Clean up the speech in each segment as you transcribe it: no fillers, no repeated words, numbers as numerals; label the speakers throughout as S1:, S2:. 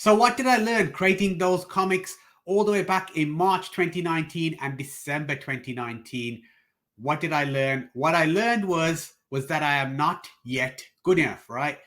S1: So what did I learn creating those comics all the way back in March 2019 and December 2019? What did I learn? What I learned was that I am not yet good enough, right?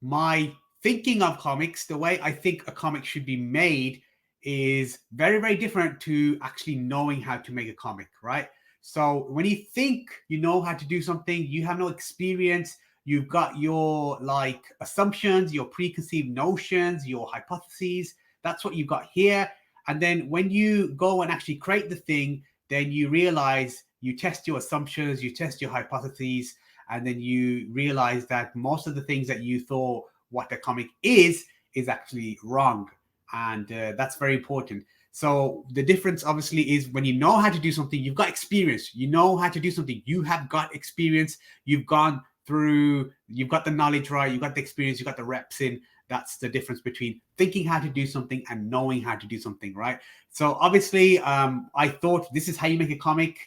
S1: My thinking of comics, the way I think a comic should be made is very, very different to actually knowing how to make a comic, right? So when you think you know how to do something, you have no experience, you've got your like assumptions, your preconceived notions, your hypotheses. That's what you've got here. And then when you go and actually create the thing, then you realize you test your assumptions, you test your hypotheses, and then you realize that most of the things that you thought what the comic is actually wrong. And that's very important. So the difference obviously is when you know how to do something, you've got experience, you know how to do something, you have got experience, you've gone through, you've got the knowledge, right? You've got the experience, you've got the reps in. That's the difference between thinking how to do something and knowing how to do something, right? So obviously, I thought this is how you make a comic,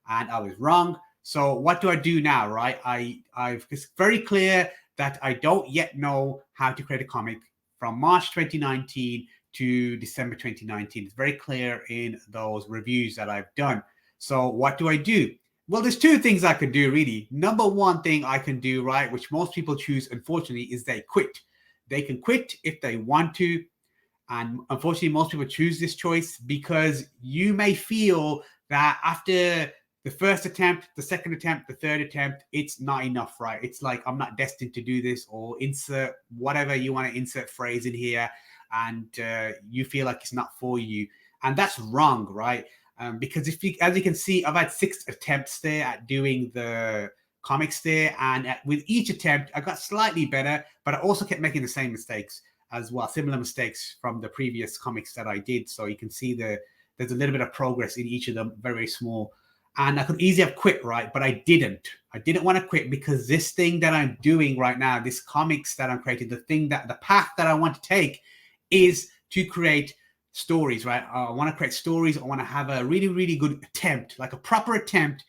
S1: and I was wrong. So what do I do now, right? It's very clear that I don't yet know how to create a comic from March 2019 to December 2019. It's very clear in those reviews that I've done. So what do I do? Well, there's two things I can do, really. Number one thing I can do, right, which most people choose, unfortunately, is they quit. They can quit if they want to. And unfortunately, most people choose this choice because you may feel that after the first attempt, the second attempt, the third attempt, it's not enough, right? It's like, I'm not destined to do this, or insert whatever you want to insert phrase in here. And you feel like it's not for you. And that's wrong, right? Because if you, as you can see, I've had 6 attempts there at doing the comics there. And with each attempt, I got slightly better, but I also kept making the same mistakes as well, similar mistakes from the previous comics that I did. So you can see there's a little bit of progress in each of them, very, very small. And I could easily have quit, right? But I didn't. I didn't want to quit because this thing that I'm doing right now, this comics that I'm creating, the path that I want to take is to create stories, right? I want to create stories. I want to have a really, really good attempt, like a proper attempt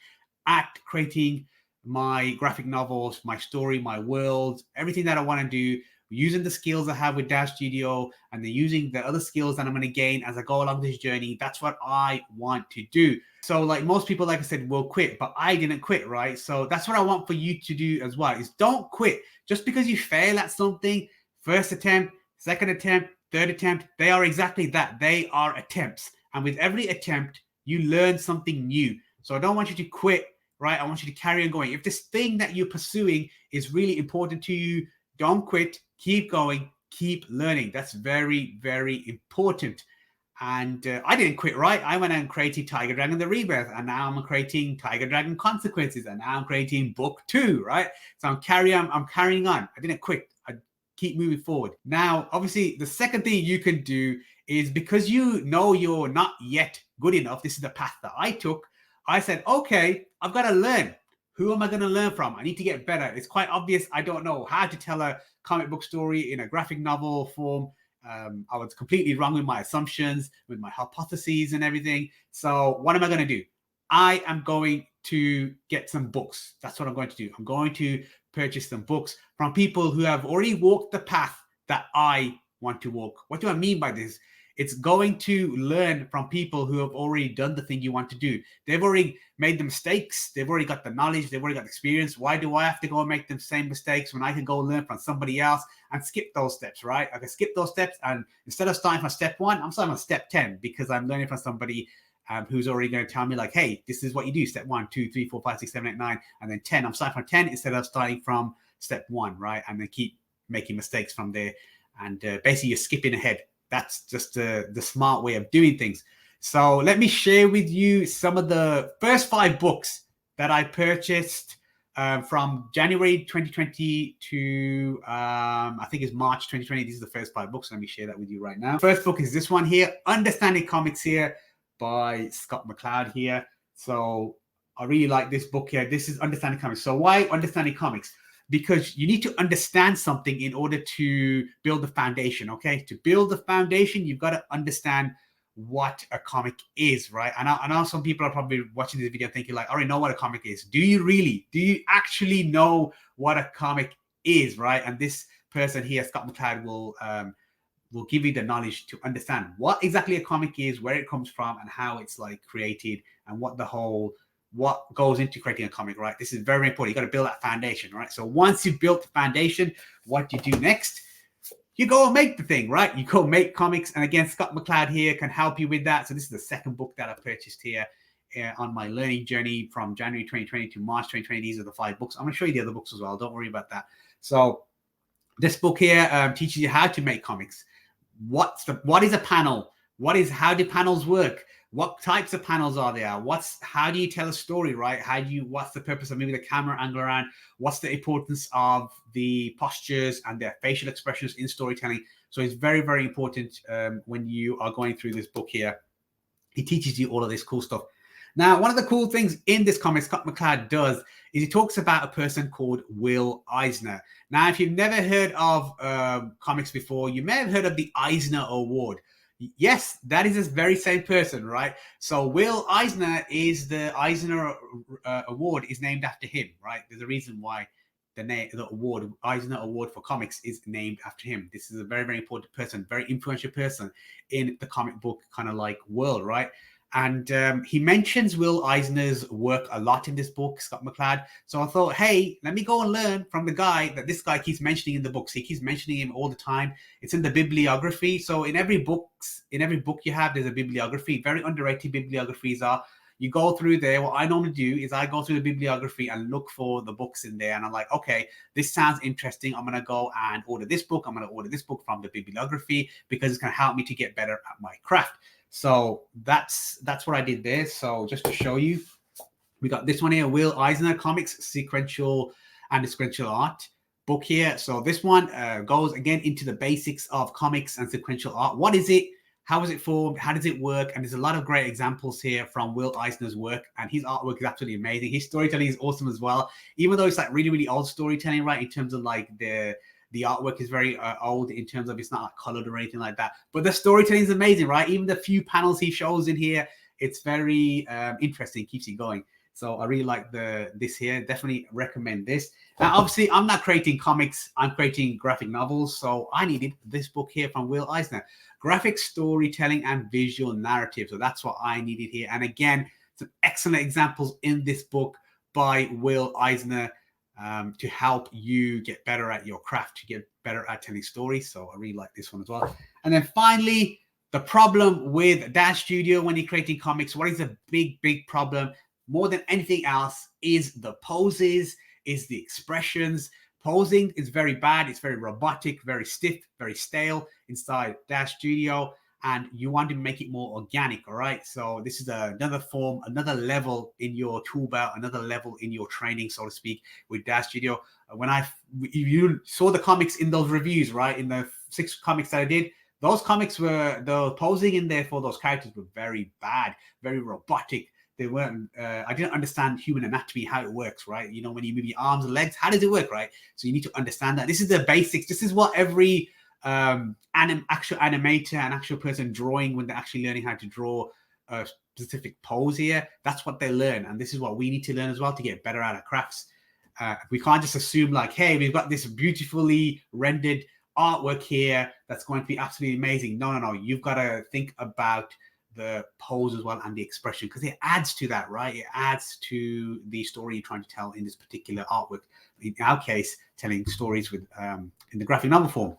S1: at creating my graphic novels, my story, my world, everything that I want to do, using the skills I have with DAZSTUDIO and then using the other skills that I'm going to gain as I go along this journey. That's what I want to do. So like most people, like I said, will quit, but I didn't quit, right? So that's what I want for you to do as well, is don't quit. Just because you fail at something, first attempt, second attempt, third attempt, they are exactly that. They are attempts. And with every attempt, you learn something new. So I don't want you to quit, right? I want you to carry on going. If this thing that you're pursuing is really important to you, don't quit, keep going, keep learning. That's very, very important. And I didn't quit, right? I went and created Tiger Dragon the Rebirth, and now I'm creating Tiger Dragon Consequences, and now I'm creating book 2, right? So I'm carrying on. I didn't quit. I keep moving forward. Now, obviously, the second thing you can do is, because you know you're not yet good enough, this is the path that I took. I said, okay, I've got to learn. Who am I going to learn from? I need to get better. It's quite obvious I don't know how to tell a comic book story in a graphic novel form. I was completely wrong with my assumptions, with my hypotheses and everything. So what am I going to do? I am going to get some books. That's what I'm going to do. I'm going to purchase some books from people who have already walked the path that I want to walk. What do I mean by this? It's going to learn from people who have already done the thing you want to do. They've already made the mistakes. They've already got the knowledge. They've already got the experience. Why do I have to go and make the same mistakes when I can go learn from somebody else and skip those steps, right? I can skip those steps, and instead of starting from step 1, I'm starting on step 10 because I'm learning from somebody who's already going to tell me like, hey, this is what you do. Step 1, 2, 3, 4, 5, 6, 7, 8, 9, and then 10. I'm starting from 10 instead of starting from step 1, right? And then keep making mistakes from there. And basically you're skipping ahead. That's just the smart way of doing things. So let me share with you some of the first 5 books that I purchased from January 2020 to I think it's March 2020. These are the first 5 books. Let me share that with you right now. First book is this one here, Understanding Comics here by Scott McCloud here. So I really like this book here. This is Understanding Comics. So why Understanding Comics? Because you need to understand something in order to build the foundation, okay? To build the foundation, you've got to understand what a comic is, right? And I know some people are probably watching this video thinking like, I already know what a comic is. Do you really? Do you actually know what a comic is, right? And this person here, Scott McCloud, will will give you the knowledge to understand what exactly a comic is, where it comes from, and how it's like created, and what goes into creating a comic, right? This is very, very important. You got to build that foundation, right? So once you've built the foundation, what do you do next? You go and make the thing, right? You go make comics. And again, Scott McCloud here can help you with that. So this is the second book that I purchased here on my learning journey from January 2020 to March 2020. These are the 5 books. I'm going to show you the other books as well. Don't worry about that. So this book here teaches you how to make comics. What is a panel? How do panels work? What types of panels are there? How do you tell a story, right? What's the purpose of moving the camera angle around? What's the importance of the postures and their facial expressions in storytelling? So it's very, very important when you are going through this book here. He teaches you all of this cool stuff. Now, one of the cool things in this comic Scott McCloud does is he talks about a person called Will Eisner. Now, if you've never heard of comics before, you may have heard of the Eisner Award. Yes, that is this very same person, right? So Will Eisner is the Eisner Award is named after him, right? There's a reason why the award, Eisner Award for comics, is named after him. This is a very, very important person, very influential person in the comic book kind of like world, right? And he mentions Will Eisner's work a lot in this book, Scott McCloud. So I thought, hey, let me go and learn from the guy that this guy keeps mentioning in the books. He keeps mentioning him all the time. It's in the bibliography. So in every book you have, there's a bibliography. Very underrated bibliographies are. You go through there. What I normally do is I go through the bibliography and look for the books in there. And I'm like, okay, this sounds interesting. I'm going to go and order this book. I'm going to order this book from the bibliography because it's going to help me to get better at my craft. So that's what I did there. So just to show you, we got this one here, Will Eisner Comics, Sequential and Sequential Art book here. So this one goes again into the basics of comics and sequential art. What is it? How is it formed? How does it work? And there's a lot of great examples here from Will Eisner's work, and his artwork is absolutely amazing. His storytelling is awesome as well, even though it's like really, really old storytelling, right? In terms of like the artwork is very old in terms of it's not like colored or anything like that. But the storytelling is amazing, right? Even the few panels he shows in here, it's very interesting, keeps you going. So I really like this here. Definitely recommend this. Now, obviously, I'm not creating comics. I'm creating graphic novels. So I needed this book here from Will Eisner, Graphic Storytelling and Visual Narrative. So that's what I needed here. And again, some excellent examples in this book by Will Eisner to help you get better at your craft, to get better at telling stories. So I really like this one as well. And then finally, the problem with DAZSTUDIO when you're creating comics, what is a big, big problem? More than anything else is the poses, is the expressions. Posing is very bad. It's very robotic, very stiff, very stale inside DAZSTUDIO, and you want to make it more organic, all right? So this is another form, another level in your tool belt, another level in your training, so to speak, with DAZSTUDIO. You saw the comics in those reviews, right? In the 6 comics that I did, those comics were, the posing in there for those characters were very bad, very robotic. They weren't, I didn't understand human anatomy, how it works, right? You know, when you move your arms and legs, how does it work, right? So you need to understand that. This is the basics. This is what every actual animator and actual person drawing, when they're actually learning how to draw a specific pose here, that's what they learn. And this is what we need to learn as well to get better at our crafts. We can't just assume like, hey, we've got this beautifully rendered artwork here that's going to be absolutely amazing. No. You've got to think about the pose as well and the expression, because it adds to that, right? It adds to the story you're trying to tell in this particular artwork. In our case, telling stories with in the graphic novel form.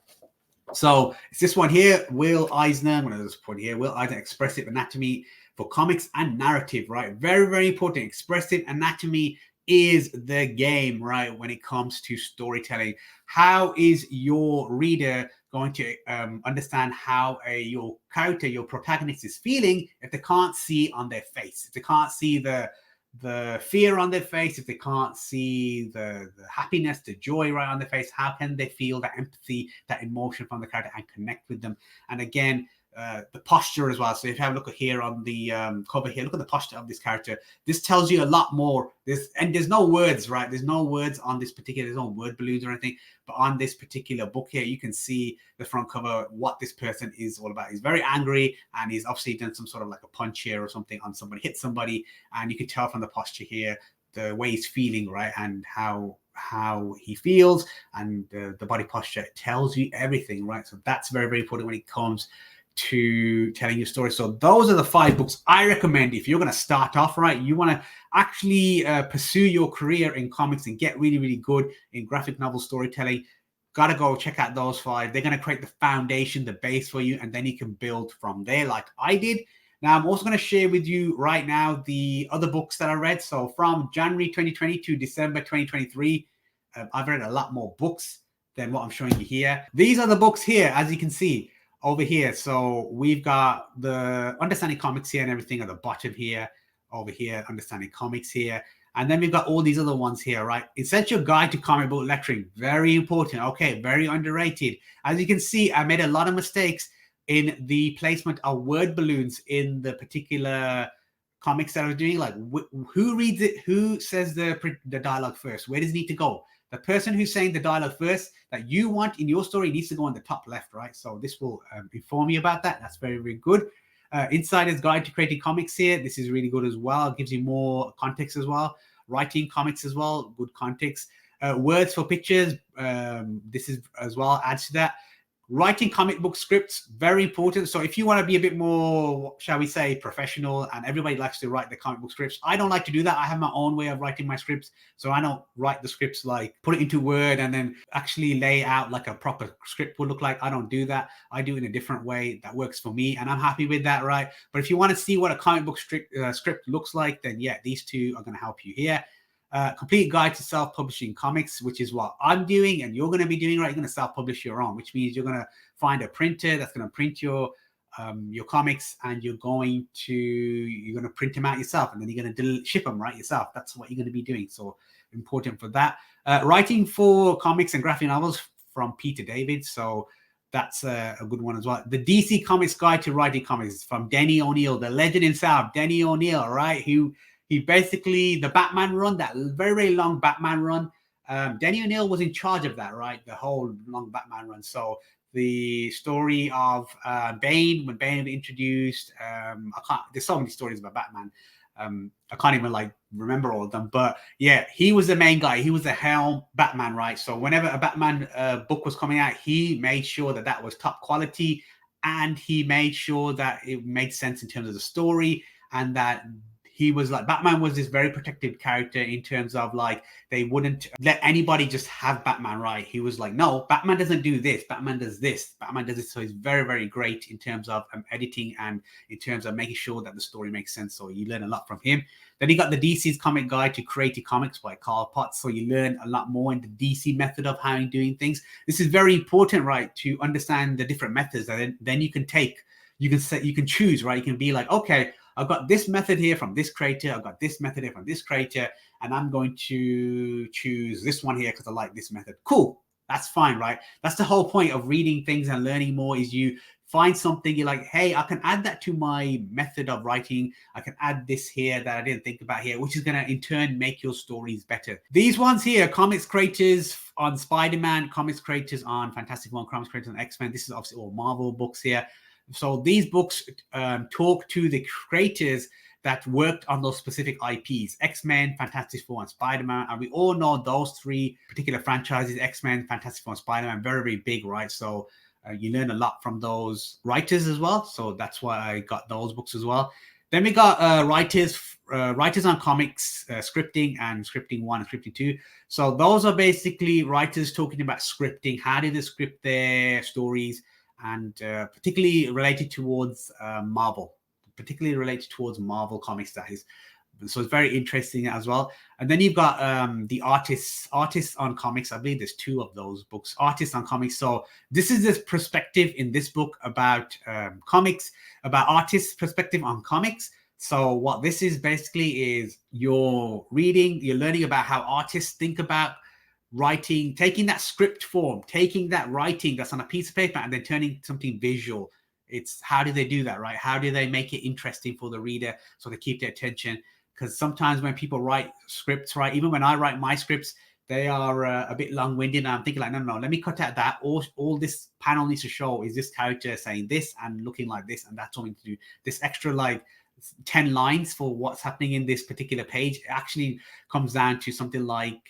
S1: So it's this one here, Will Eisner. I'm going to just put here, Will Eisner, Expressive Anatomy for Comics and Narrative, right? Very, very important. Expressive anatomy is the game, right? When it comes to storytelling, how is your reader going to understand how your character, your protagonist is feeling if they can't see on their face, if they can't see the fear on their face, if they can't see the happiness, the joy right on their face? How can they feel that empathy, that emotion from the character and connect with them? And again, the posture as well. So if you have a look at here on the cover here, look at the posture of this character. This tells you a lot more. There's no words, right? There's no words on this particular, there's no word balloons or anything. But on this particular book here, you can see the front cover, what this person is all about. He's very angry, and he's obviously done some sort of like a punch here or something on somebody, hit somebody, and you can tell from the posture here the way he's feeling, right, and how he feels, and the body posture tells you everything, right? So that's very, very important when it comes to telling your story. So those are the 5 books I recommend if you're going to start off, right? You want to actually pursue your career in comics and get really, really good in graphic novel storytelling. Got to go check out those 5. They're going to create the foundation, the base for you, and then you can build from there like I did. Now, I'm also going to share with you right now the other books that I read. So from January 2020 to December 2023, I've read a lot more books than what I'm showing you here. These are the books here, as you can see over here. So we've got the Understanding Comics here and everything at the bottom here. Over here, Understanding Comics here. And then we've got all these other ones here, right? Essential Guide to Comic Book Lettering. Very important. Okay, very underrated. As you can see, I made a lot of mistakes in the placement of word balloons in the particular comics that I was doing. Like, who reads it? Who says the dialogue first? Where does it need to go? The person who's saying the dialogue first that you want in your story needs to go on the top left, right? So this will inform you about that. That's very, very good. Insider's Guide to Creating Comics here. This is really good as well. It gives you more context as well. Writing comics as well, good context. Words for pictures. This is as well, adds to that. Writing comic book scripts, very important. So if you want to be a bit more, shall we say, professional, and everybody likes to write the comic book scripts, I don't like to do that. I have my own way of writing my scripts. So I don't write the scripts like put it into Word and then actually lay out like a proper script would look like. I don't do that. I do it in a different way that works for me, and I'm happy with that, right? But if you want to see what a comic book script looks like, then yeah, these 2 are going to help you here. Complete Guide to Self-Publishing Comics, which is what I'm doing and you're going to be doing, right? You're going to self-publish your own, which means you're going to find a printer that's going to print your comics, and you're going to print them out yourself, and then you're going to ship them right yourself. That's what you're going to be doing. So important for that. Writing for comics and graphic novels from Peter David. So that's a good one as well. The DC Comics Guide to Writing Comics from Denny O'Neil, the legend himself, Denny O'Neil, right? He basically, the Batman run, that very, very long Batman run, Denny O'Neil was in charge of that, right? The whole long Batman run. So the story of Bane, when Bane was introduced, there's so many stories about Batman. I can't even like remember all of them, but yeah, he was the main guy. He was the helm Batman, right? So whenever a Batman book was coming out, he made sure that that was top quality, and he made sure that it made sense in terms of the story, and that he was like, Batman was this very protected character in terms of like, they wouldn't let anybody just have Batman, right? He was like, no, Batman doesn't do this. Batman does this. Batman does this. So he's very, very great in terms of editing and in terms of making sure that the story makes sense. So you learn a lot from him. Then you got the DC's Comic Guide to Creative Comics by Carl Potts. So you learn a lot more in the DC method of how you're doing things. This is very important, right? To understand the different methods that then you can take. You can choose, right? You can be like, okay, I've got this method here from this creator. I've got this method here from this creator. And I'm going to choose this one here because I like this method. Cool. That's fine, right? That's the whole point of reading things and learning more, is you find something, you're like, hey, I can add that to my method of writing. I can add this here that I didn't think about here, which is going to in turn make your stories better. These ones here, comics creators on Spider-Man, comics creators on Fantastic Four, comics creators on X-Men. This is obviously all Marvel books here. So these books talk to the creators that worked on those specific IPs, X-Men, Fantastic Four, and Spider-Man. And we all know those 3 particular franchises, X-Men, Fantastic Four, and Spider-Man, very, very big, right? So you learn a lot from those writers as well. So that's why I got those books as well. Then we got writers on comics, scripting, and scripting 1 and scripting 2. So those are basically writers talking about scripting. How do they script their stories? And particularly related towards Marvel comics, that is. So it's very interesting as well. And then you've got the artists on comics. I believe there's 2 of those books, artists on comics. So this is this perspective in this book about comics, about artists' perspective on comics. So what this is basically is you're learning about how artists think about writing, taking that script form, taking that writing that's on a piece of paper and then turning something visual. It's how do they do that, right? How do they make it interesting for the reader so they keep their attention? Because sometimes when people write scripts, right, even when I write my scripts, they are a bit long-winded, and I'm thinking like, no, let me cut out that. All this panel needs to show is this character saying this and looking like this, and that's all we need to do. This extra like 10 lines for what's happening in this particular page. It actually comes down to something like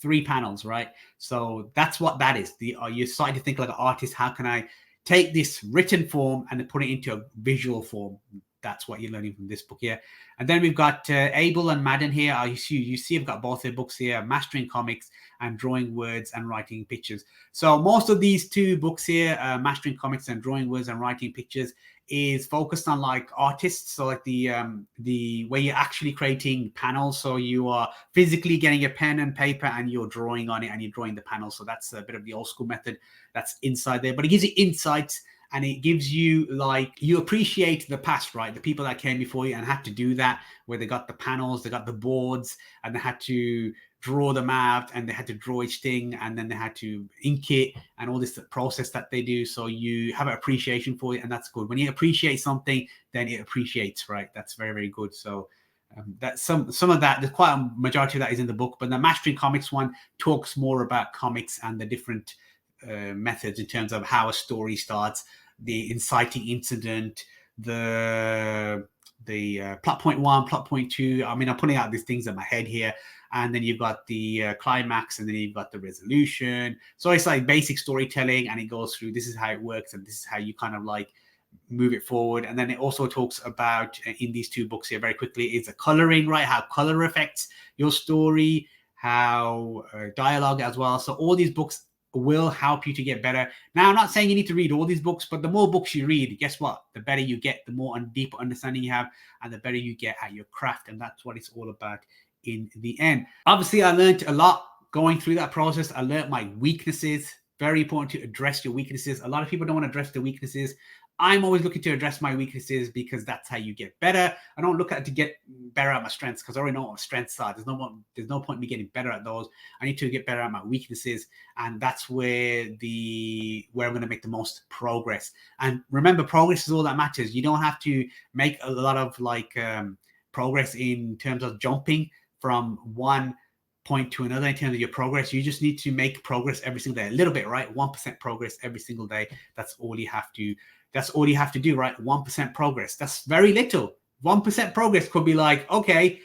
S1: 3 panels, right? So that's what that is. You're starting to think like an artist. How can I take this written form and put it into a visual form? That's what you're learning from this book here. And then we've got Abel and Madden here. You see I've got both their books here, Mastering Comics and Drawing Words and Writing Pictures. So most of these 2 books here, Mastering Comics and Drawing Words and Writing Pictures, is focused on like artists. So like the way you're actually creating panels. So you are physically getting a pen and paper and you're drawing on it and you're drawing the panels. So that's a bit of the old school method that's inside there, but it gives you insights. And it gives you, like, you appreciate the past, right? The people that came before you and had to do that, where they got the panels, they got the boards, and they had to draw them out, and they had to draw each thing, and then they had to ink it, and all this process that they do. So you have an appreciation for it, and that's good. When you appreciate something, then it appreciates, right? That's very, very good. So that's some of that. There's quite a majority of that is in the book, but the Mastering Comics one talks more about comics and the different methods in terms of how a story starts, the inciting incident, the plot point 1, plot point 2. I mean, I'm putting out these things in my head here. And then you've got the climax, and then you've got the resolution. So it's like basic storytelling, and it goes through, this is how it works, and this is how you kind of like move it forward. And then it also talks about, in these 2 books here very quickly, is the coloring, right? How color affects your story, how dialogue as well. So all these books will help you to get better. Now, I'm not saying you need to read all these books, but the more books you read, guess what? The better you get, the more and deeper understanding you have, and the better you get at your craft. And that's what it's all about in the end. Obviously, I learned a lot going through that process. I learned my weaknesses. Very important to address your weaknesses. A lot of people don't want to address their weaknesses. I'm always looking to address my weaknesses because that's how you get better. I don't look at it to get better at my strengths because I already know what my strengths are. There's no point in me getting better at those. I need to get better at my weaknesses, and that's where I'm going to make the most progress. And remember, progress is all that matters. You don't have to make a lot of progress in terms of jumping from one point to another in terms of your progress. You just need to make progress every single day, a little bit, right? 1% progress every single day. That's all you have to do, right? 1% progress. That's very little. 1% progress could be like, okay,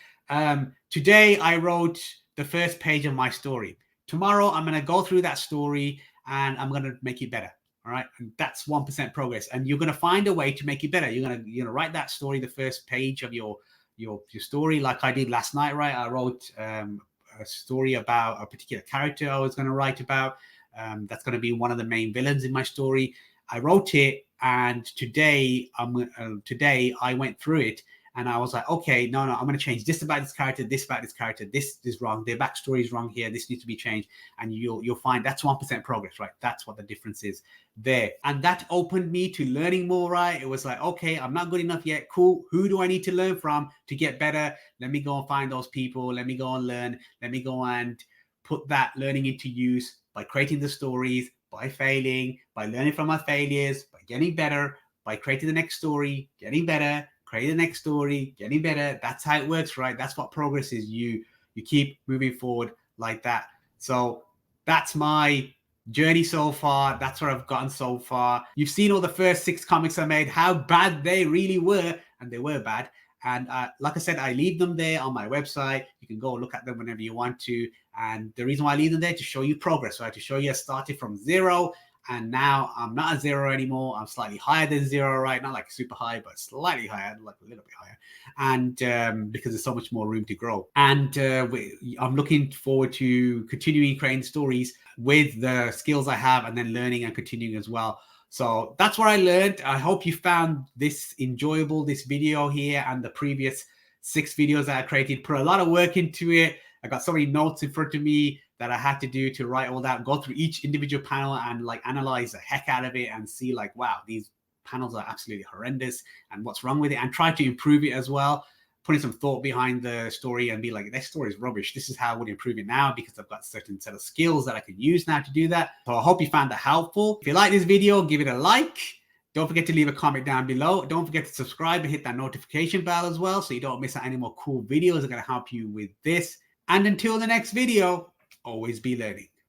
S1: today I wrote the first page of my story. Tomorrow I'm going to go through that story and I'm going to make it better. All right. And that's 1% progress. And you're going to find a way to make it better. You're going to write that story, the first page of your story, like I did last night, right? I wrote a story about a particular character I was going to write about. That's going to be one of the main villains in my story. I wrote it, and today I went through it, and I was like, okay, no, I'm going to change this about this character, this about this character, this is wrong, their backstory is wrong here, this needs to be changed, and you'll find that's 1% progress, right? That's what the difference is there. And that opened me to learning more, right? It was like, okay, I'm not good enough yet. Cool. Who do I need to learn from to get better? Let me go and find those people. Let me go and learn. Let me go and put that learning into use by creating the stories, by failing, by learning from my failures, by getting better, by creating the next story, getting better, create the next story, getting better. That's how it works, right? That's what progress is. You keep moving forward like that. So that's my journey so far. That's where I've gotten so far. You've seen all the first 6 comics I made, how bad they really were, and they were bad. And like I said, I leave them there on my website. You can go look at them whenever you want to. And the reason why I leave them there, to show you progress, right? To show you I started from 0, and now I'm not at 0 anymore. I'm slightly higher than 0, right? Not like super high, but slightly higher, like a little bit higher. And because there's so much more room to grow. And I'm looking forward to continuing creating stories with the skills I have, and then learning and continuing as well. So that's what I learned. I hope you found this enjoyable, this video here, and the previous 6 videos that I created. Put a lot of work into it. I got so many notes in front of me that I had to do to write all that, go through each individual panel and analyze the heck out of it and see wow, these panels are absolutely horrendous and what's wrong with it, and try to improve it as well. Putting some thought behind the story and be like, this story is rubbish. This is how I would improve it now, because I've got a certain set of skills that I can use now to do that. So I hope you found that helpful. If you like this video, give it a like. Don't forget to leave a comment down below. Don't forget to subscribe and hit that notification bell as well, so you don't miss out any more cool videos that are going to help you with this. And until the next video, always be learning.